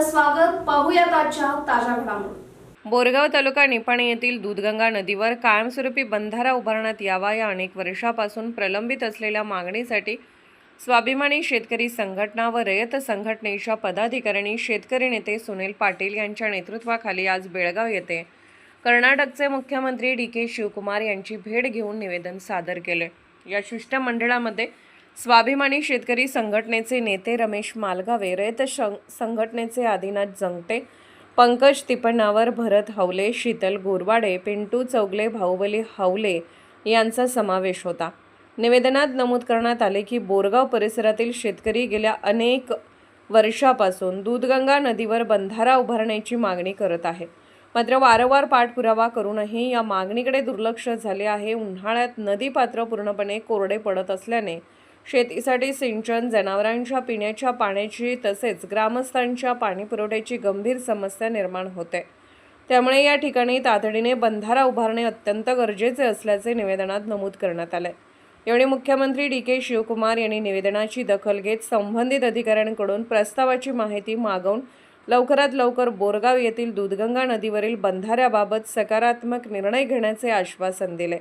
आपलं स्वागत. पाहूयात आजच्या ताज्या घडामोडी. बोरगाव तालुका निपाणी येथील दूधगंगा नदीवर कायमस्वरूपी बंधारा उभारण्यात यावा या अनेक वर्षापासून प्रलंबित असलेल्या मागणीसाठी स्वाभिमानी शेतकरी संघटना व रयत संघटनेच्या पदाधिकाऱ्यांनी शेतकरी नेते सुनील पाटील यांच्या नेतृत्वाखाली आज बेळगाव येथे कर्नाटकचे मुख्यमंत्री डी.के. शिवकुमार यांची भेट घेऊन निवेदन सादर केले. या शिष्टमंडळामध्ये स्वाभिमानी शेतकरी संघटनेचे नेते रमेश मालगावे, रयत संघटनेचे आदिनाथ जंगटे, पंकज तिपण्णावर, भरत हवले, शीतल गोरवाडे, पिंटू चौगले, बाहुबली हवले यांचा समावेश होता. निवेदनात नमूद करण्यात आले की बोरगाव परिसरातील शेतकरी गेल्या अनेक वर्षापासून दूधगंगा नदीवर बंधारा उभारण्याची मागणी करत आहे. मात्र वारंवार पाठपुरावा करूनही या मागणीकडे दुर्लक्ष झाले आहे. उन्हाळ्यात नदीपात्र पूर्णपणे कोरडे पडत असल्याने शेतीसाठी सिंचन, जनावरांच्या पिण्याच्या पाण्याची तसेच ग्रामस्थांच्या पाणी पुरवठ्याची गंभीर समस्या निर्माण होते. त्यामुळे या ठिकाणी तातडीने बंधारा उभारणे अत्यंत गरजेचे असल्याचे निवेदनात नमूद करण्यात आले. यावेळी मुख्यमंत्री डी.के. शिवकुमार यांनी निवेदनाची दखल घेत संबंधित अधिकाऱ्यांकडून प्रस्तावाची माहिती मागवून लवकरात लवकर बोरगाव येथील दूधगंगा नदीवरील बंधाऱ्याबाबत सकारात्मक निर्णय घेण्याचे आश्वासन दिले.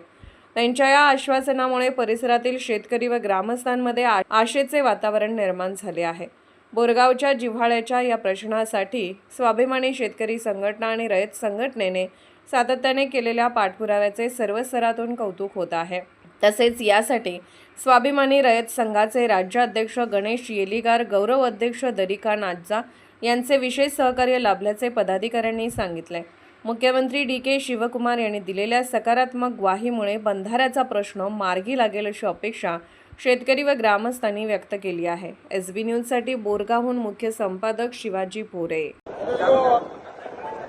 त्यांच्या या आश्वासनामुळे परिसरातील शेतकरी व ग्रामस्थांमध्ये आशेचे वातावरण निर्माण झाले आहे. बोरगावच्या जिव्हाळ्याच्या या प्रश्नासाठी स्वाभिमानी शेतकरी संघटना आणि रयत संघटनेने सातत्याने केलेल्या पाठपुराव्याचे सर्व स्तरातून कौतुक होत आहे. तसेच यासाठी स्वाभिमानी रयत संघाचे राज्य अध्यक्ष गणेश येलीगार, गौरव अध्यक्ष दरिका नाज्जा यांचे विशेष सहकार्य लाभल्याचे पदाधिकाऱ्यांनी सांगितले. मुख्यमंत्री डी.के. शिवकुमार यांनी दिलेल्या सकारात्मक ग्वाहीमुळे बंधाऱ्याचा प्रश्न मार्गी लागेल अशी अपेक्षा शेतकरी व ग्रामस्थांनी व्यक्त केली आहे. SB न्यूजसाठी बोरगावहून मुख्य संपादक शिवाजी भोरे.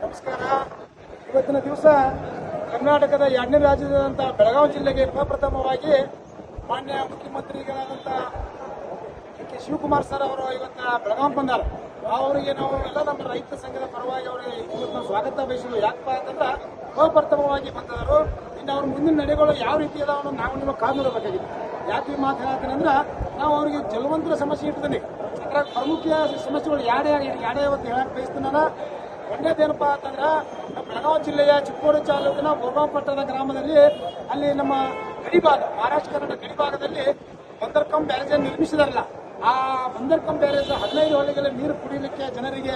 ನಮಸ್ಕಾರ. ಇವತ್ತಿನ ದಿವಸ ಕರ್ನಾಟಕದ 2ನೇ ರಾಜ್ಯದಂತ ಬೆಳಗಾವಿ ಜಿಲ್ಲೆಗೆ ಪ್ರಪ್ರಥಮವಾಗಿ ಮಾನ್ಯ ಮುಖ್ಯಮಂತ್ರಿಗಳಾದಂಥ ಡಿ.ಕೆ. ಶಿವಕುಮಾರ್ ಸರ್ ಅವರು ಇವತ್ತು ಬೆಳಗಾವಿ ಬಂದಾರ. ಅವರಿಗೆ ನಾವು ಎಲ್ಲ ನಮ್ಮ ರೈತ ಸಂಘದ ಪರವಾಗಿ ಅವರಿಗೆ ಇವತ್ತು ಸ್ವಾಗತ ಬಯಸಿದ್ವಿ. ಯಾಕಪ್ಪ ಅಂತಂದ್ರೆ ಅಪ್ರಥಮವಾಗಿ ಬಂದವರು. ಇನ್ನು ಅವ್ರ ಮುಂದಿನ ನಡೆಗಳು ಯಾವ ರೀತಿ ಅದಾವ ನಾವು ನಿಮ್ಮ ಕಾದು ನೋಡಬೇಕಾಗಿದೆ. ಯಾಕೆ ಈ ಮಾತು ಹೇಳ್ತೀನಿ ಅಂದ್ರೆ ನಾವು ಅವರಿಗೆ ಜಲವಂತರ ಸಮಸ್ಯೆ ಇಟ್ಟಿದ್ದೀನಿ. ಅದ್ರಾಗ ಪ್ರಮುಖ ಸಮಸ್ಯೆಗಳು ಯಾರೇ ಇವತ್ತು ಹೇಳಕ್ಕೆ ಬಯಸ್ತೀನಿ ನಾನು. ಒಂದೇದೇನಪ್ಪ ಅಂತಂದ್ರೆ ನಮ್ಮ ಬೆಳಗಾವಿ ಜಿಲ್ಲೆಯ ಚಿಕ್ಕೋಡಿ ತಾಲೂಕಿನ ಬೋರ್ಗಾಂವ್ ಪಟ್ಟಣದ ಗ್ರಾಮದಲ್ಲಿ ಅಲ್ಲಿ ನಮ್ಮ ಗಡಿಭಾಗ, ಮಹಾರಾಷ್ಟ್ರ ಕರ್ನಾಟಕ ಗಡಿಭಾಗದಲ್ಲಿ ಬಂದರ್ಕಂ ಬ್ಯಾರೇಜ್ ನಿರ್ಮಿಸಿದಾರಲ್ಲ, ಆ ಬಂದರ್ಕಂ ಬ್ಯಾರೇಜ್ 15 ಹಳ್ಳಿಗಳ ನೀರು ಕುಡಿಯಲಿಕ್ಕೆ ಜನರಿಗೆ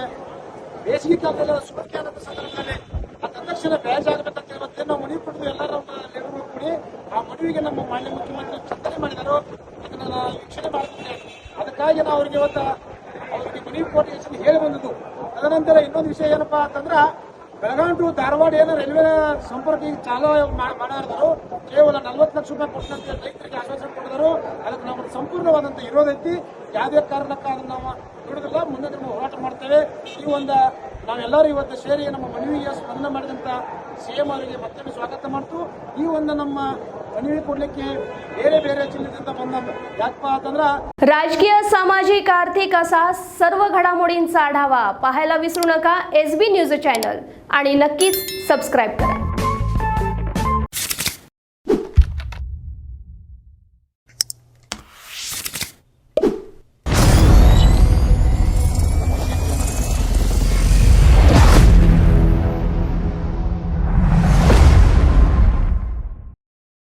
ಬೇಸಿಗೆ ಕಾಲದಲ್ಲಿ ಸುರಕ್ಷೆ ಆದಂಥ ಸಂದರ್ಭದಲ್ಲಿ ಆ ತಕ್ಷಣ ಬ್ಯಾರೇಜ್ ಆಗಬೇಕಂತ ಇವತ್ತೇ ನಾವು ಮನವಿ ಕೊಟ್ಟು ಎಲ್ಲರೂ ಲೇಬರ್ಗಳು ಕೂಡಿ ಆ ಮನವಿಗೆ ನಮ್ಮ ಮಾನ್ಯ ಮುಖ್ಯಮಂತ್ರಿ ಚಿಂತನೆ ಮಾಡಿದರು. ಅದನ್ನ ನಾನು ವೀಕ್ಷಣೆ ಮಾಡ್ತೀನಿ. ಅದಕ್ಕಾಗಿ ನಾವು ಅವರಿಗೆ ಇವತ್ತು ಅವರಿಗೆ ಮನವಿ ಕೊಟ್ಟು ಹೇಳಿ ಬಂದದ್ದು. ತದನಂತರ ಇನ್ನೊಂದು ವಿಷಯ ಏನಪ್ಪಾ ಅಂತಂದ್ರೆ ಬೆಳಗಾವಿ ಟು ಧಾರವಾಡ ಏನು ರೈಲ್ವೆ ಸಂಪರ್ಕ ಈಗ ಚಾಲೂ ಮಾಡಿದ್ರು. ಕೇವಲ 40 ಲಕ್ಷ ರೂಪಾಯಿ ಕೊಟ್ಟಂತೆ ರೈತರಿಗೆ ಆಶ್ವಾಸನೆ ಕೊಟ್ಟಿದ್ರು. ಅದಕ್ಕೆ ನಾವು ಸಂಪೂರ್ಣವಾದಂಥ ವಿರೋಧ ಐತಿ. ಯಾವುದೇ ಕಾರಣಕ್ಕೆ ಅದನ್ನು ನಾವು ಬಿಡುದಿಲ್ಲ, ಮುಂದೆ ನಾವು ಹೋರಾಟ ಮಾಡ್ತೇವೆ. ಈ ಒಂದು ನಾವೆಲ್ಲರೂ ಇವತ್ತು ಸೇರಿ ನಮ್ಮ ಮನವಿಗೆ ಸ್ಪಂದನೆ ಮಾಡಿದಂಥ CM ಅವರಿಗೆ ಮತ್ತೊಮ್ಮೆ ಸ್ವಾಗತ ಮಾಡ್ತು. ಈ ಒಂದು ನಮ್ಮ ಮನವಿ ಕೊಡ್ಲಿಕ್ಕೆ ಬೇರೆ ಬೇರೆ ಜಿಲ್ಲೆಯಿಂದ ಬಂದ ಯಾಕಪ್ಪ ಅಂತಂದ್ರೆ राजकीय, सामाजिक, आर्थिक असा सर्व घडामोडींचा आढावा पाहायला विसरू नका SB न्यूज चॅनल आणि नक्कीच सबस्क्राईब करा.